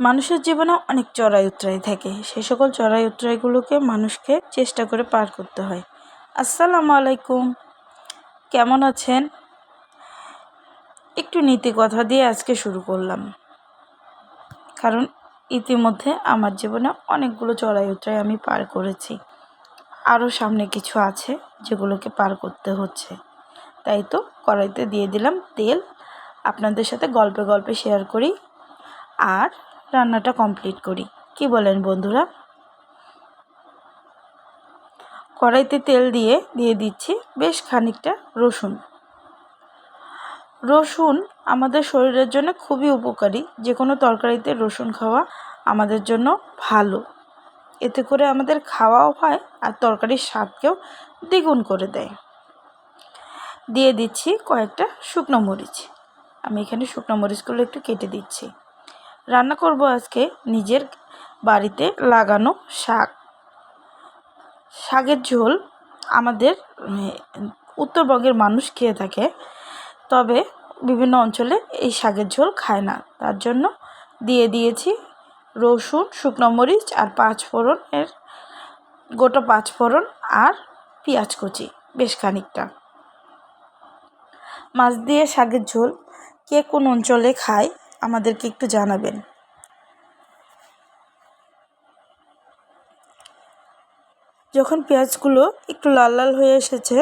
মানুষের জীবনে অনেক চড়াই উতরাই থাকে, সেই সকল চড়াই উতরাইগুলোকে মানুষকে চেষ্টা করে পার করতে হয়। আসসালামু আলাইকুম, কেমন আছেন? একটু নীতি কথা দিয়ে আজকে শুরু করলাম, কারণ ইতিমধ্যে আমার জীবনে অনেকগুলো চড়াই উতরাই আমি পার করেছি। আরও সামনে কিছু আছে যেগুলোকে পার করতে হচ্ছে। তাই তো কড়াইতে দিয়ে দিলাম তেল। আপনাদের সাথে গল্পে গল্পে শেয়ার করি আর রান্নাটা কমপ্লিট করি, কি বলেন বন্ধুরা? কড়াইতে তেল দিয়ে দিচ্ছি বেশ খানিকটা রসুন। রসুন আমাদের শরীরের জন্য খুবই উপকারী। যে কোনো তরকারিতে রসুন খাওয়া আমাদের জন্য ভালো। এতে করে আমাদের খাওয়াও হয় আর তরকারির স্বাদকেও দ্বিগুণ করে দেয়। দিয়ে দিচ্ছি কয়েকটা শুকনো মরিচ। আমি এখানে শুকনো মরিচগুলো একটু কেটে দিচ্ছি। রান্না করব আজকে নিজের বাড়িতে লাগানো শাক। শাকের ঝোল আমাদের উত্তরবঙ্গের মানুষ খেয়ে থাকে, তবে বিভিন্ন অঞ্চলে এই শাকের ঝোল খায় না। তার জন্য দিয়ে দিয়েছি রসুন, শুকনো মরিচ আর গোটা পাঁচফোড়ন আর পেঁয়াজ কুচি বেশ খানিকটা। মাছ দিয়ে শাকের ঝোল কে কোন অঞ্চলে খায় আমাদেরকে একটু জানাবেন। যখন পেঁয়াজগুলো একটু লাল লাল হয়ে এসেছে,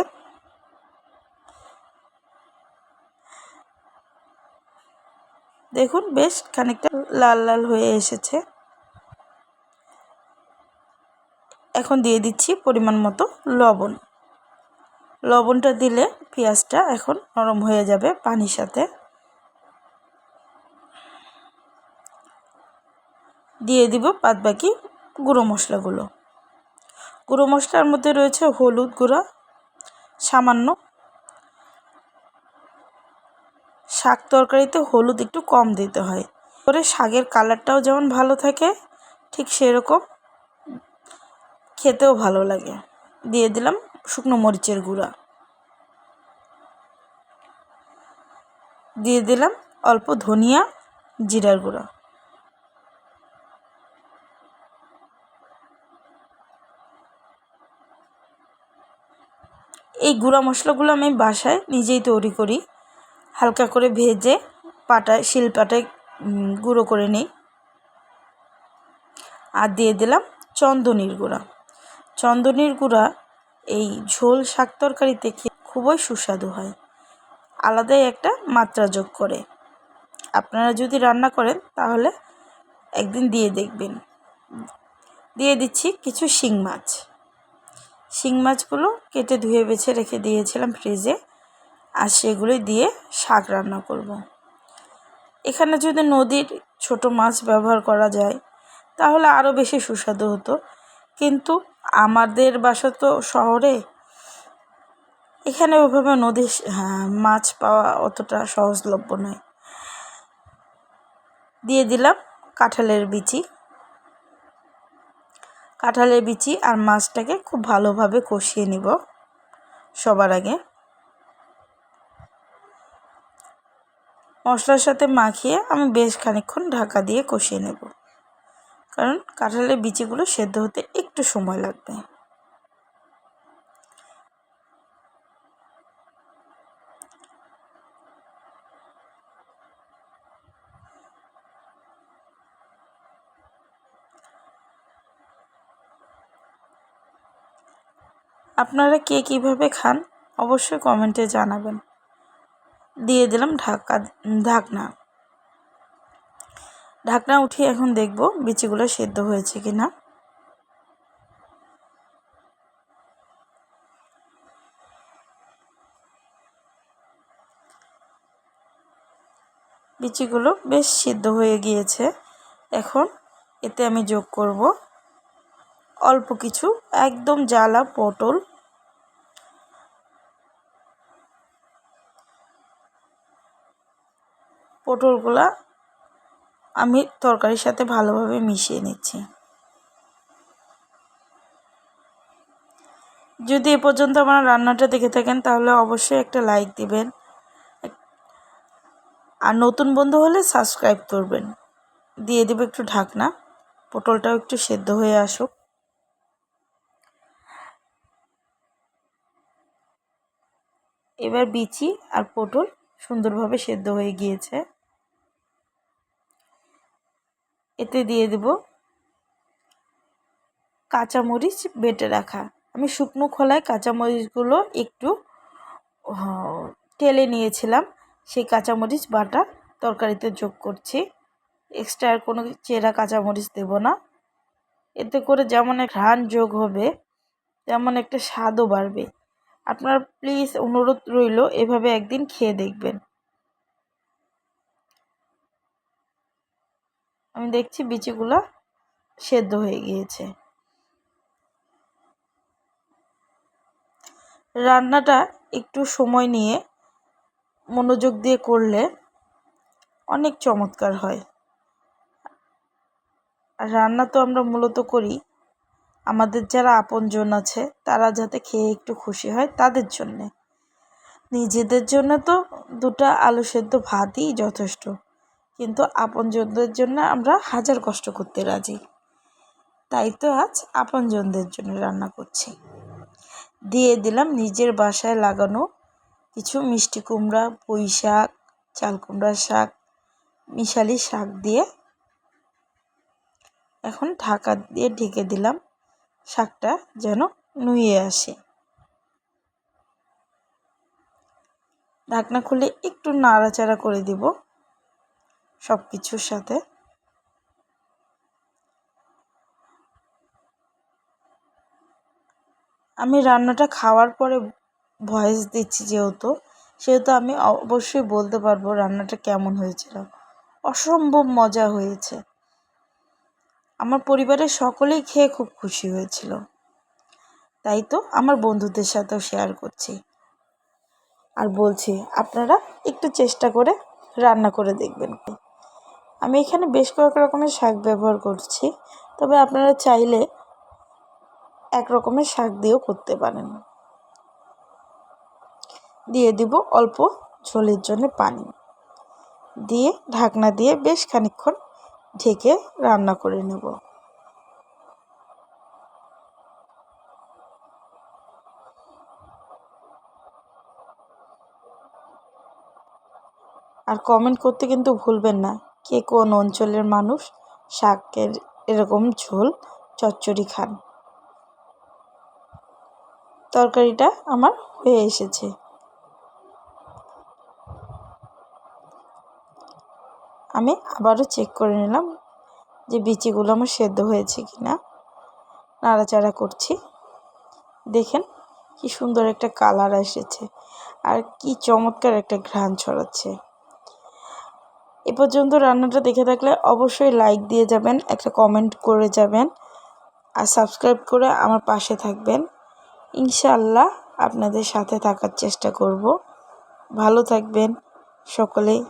দেখুন বেশ খানিকটা লাল লাল হয়ে এসেছে। এখন দিয়ে দিচ্ছি পরিমাণ মতো লবণ। লবণটা দিলে পেঁয়াজটা এখন নরম হয়ে যাবে পানির সাথে। দিয়ে দিব বাদবাকি গুঁড়ো মশলাগুলো। গুঁড়ো মশলার মধ্যে রয়েছে হলুদ গুঁড়া সামান্য। শাক তরকারিতে হলুদ একটু কম দিতে হয়, করে শাকের কালারটাও যেমন ভালো থাকে, ঠিক সেরকম খেতেও ভালো লাগে। দিয়ে দিলাম শুকনো মরিচের গুঁড়া। দিয়ে দিলাম অল্প ধনিয়া জিরার গুঁড়া। এই গুঁড়া মশলাগুলো আমি বাসায় নিজেই তৈরি করি। হালকা করে ভেজে শিলপাটায় গুঁড়ো করে নিই। আর দিয়ে দিলাম চন্দনির গুঁড়া। চন্দনির গুঁড়া এই ঝোল শাক তরকারিতে খুবই সুস্বাদু হয়, আলাদাই একটা মাত্রা যোগ করে। আপনারা যদি রান্না করেন তাহলে একদিন দিয়ে দেখবেন। দিয়ে দিচ্ছি কিছু শিং মাছ। শিং মাছগুলো কেটে ধুয়ে বেছে রেখে দিয়েছিলাম ফ্রিজে, আর সেগুলো দিয়ে শাক রান্না করব। এখানে যদি নদীর ছোট মাছ ব্যবহার করা যায় তাহলে আরও বেশি সুস্বাদু হতো, কিন্তু আমাদের বাসা তো শহরে, এখানে ওইভাবে নদীর মাছ পাওয়া অতটা সহজলভ্য নয়। দিয়ে দিলাম কাঁঠালের বিচি। কাঁঠালের বিচি আর মাছটাকে খুব ভালোভাবে কষিয়ে নিব। সবার আগে মশলার সাথে মাখিয়ে আমি বেশ খানিকক্ষণ ঢাকা দিয়ে কষিয়ে নেব, কারণ কাঁঠালের বিচিগুলো সেদ্ধ হতে একটু সময় লাগবে। আপনারা কে কীভাবে খান অবশ্যই কমেন্টে জানাবেন। দিয়ে দিলাম ঢাকনা উঠিয়ে এখন দেখব বিচিগুলো সেদ্ধ হয়েছে কিনা। বিচিগুলো বেশ সিদ্ধ হয়ে গিয়েছে। এখন এতে আমি যোগ করব অল্প কিছু একদম জ্বালা পটল। পটলগুলা আমি তরকারির সাথে ভালোভাবে মিশিয়ে নিচ্ছি। যদি এ পর্যন্ত আমার রান্নাটা দেখে থাকেন তাহলে অবশ্যই একটা লাইক দিবেন, আর নতুন বন্ধু হলে সাবস্ক্রাইব করবেন। দিয়ে দেবো একটু ঢাকনা, পটলটাও একটু সেদ্ধ হয়ে আসুক। এবার বিচি আর পটল সুন্দরভাবে সেদ্ধ হয়ে গিয়েছে। এতে দিয়ে দেব কাঁচামরিচ বেটে রাখা। আমি শুকনো খোলায় কাঁচামরিচগুলো একটু টেলে নিয়েছিলাম, সেই কাঁচামরিচ বাটা তরকারিতে যোগ করছি। এক্সট্রা আর কোনো চেরা কাঁচামরিচ দেব না। এতে করে যেমন ঘ্রাণ যোগ হবে তেমন একটা স্বাদও বাড়বে। আপনারা প্লিজ অনুরোধ রইল এভাবে একদিন খেয়ে দেখবেন। আমি দেখছি বিচিগুলো সেদ্ধ হয়ে গিয়েছে। রান্নাটা একটু সময় নিয়ে মনোযোগ দিয়ে করলে অনেক চমৎকার হয়। আর রান্না তো আমরা মূলত করি আমাদের যারা আপনজন আছে তারা যাতে খেয়ে একটু খুশি হয় তাদের জন্যে। নিজেদের জন্য তো 2টা আলু সেদ্ধ ভাতই যথেষ্ট, কিন্তু আপনজনদের জন্য আমরা হাজার কষ্ট করতে রাজি। তাই তো আজ আপনজনদের জন্য রান্না করছি। দিয়ে দিলাম নিজের বাসায় লাগানো কিছু মিষ্টি কুমড়া, পুঁই শাক, চাল কুমড়ার শাক, মিশালি শাক দিয়ে এখন ঢাকা দিয়ে ঢেকে দিলাম শাকটা যেন নুয়ে আসে। ঢাকনা খুলে একটু নাড়াচাড়া করে দিব সব কিছুর সাথে। আমি রান্নাটা খাওয়ার পরে ভয়েস দিচ্ছি সেহেতু আমি অবশ্যই বলতে পারবো রান্নাটা কেমন হয়েছিল। অসম্ভব মজা হয়েছে। আমার পরিবারের সকলেই খেয়ে খুব খুশি হয়েছিল। তাই তো আমার বন্ধুদের সাথেও শেয়ার করছি আর বলছি আপনারা একটু চেষ্টা করে রান্না করে দেখবেন। আমি এখানে বেশ কয়েক রকমের শাক ব্যবহার করছি, তবে আপনারা চাইলে এক রকমের শাক দিয়েও করতে পারেন। দিয়ে দিব অল্প ঝোলের জন্য পানি, দিয়ে ঢাকনা দিয়ে বেশ খানিকক্ষণ ঢেকে রান্না করে নেব। আর কমেন্ট করতে কিন্তু ভুলবেন না কে কোন অঞ্চলের মানুষ শাকের এরকম ঝোল চচ্চড়ি খান। তরকারিটা আমার হয়ে এসেছে। আমি আবারও চেক করে নিলাম যে বিচিগুলো আমার সেদ্ধ হয়েছে কিনা। নাড়াচাড়া করছি। দেখেন কি সুন্দর একটা কালার এসেছে আর কি চমৎকার একটা ঘ্রাণ ছড়াচ্ছে। এ পর্যন্ত রান্নাটা দেখে থাকলে অবশ্যই লাইক দিয়ে যাবেন, একটা কমেন্ট করে যাবেন আর সাবস্ক্রাইব করে আমার পাশে থাকবেন। ইনশাআল্লাহ আপনাদের সাথে থাকার চেষ্টা করব। ভালো থাকবেন সকলেই।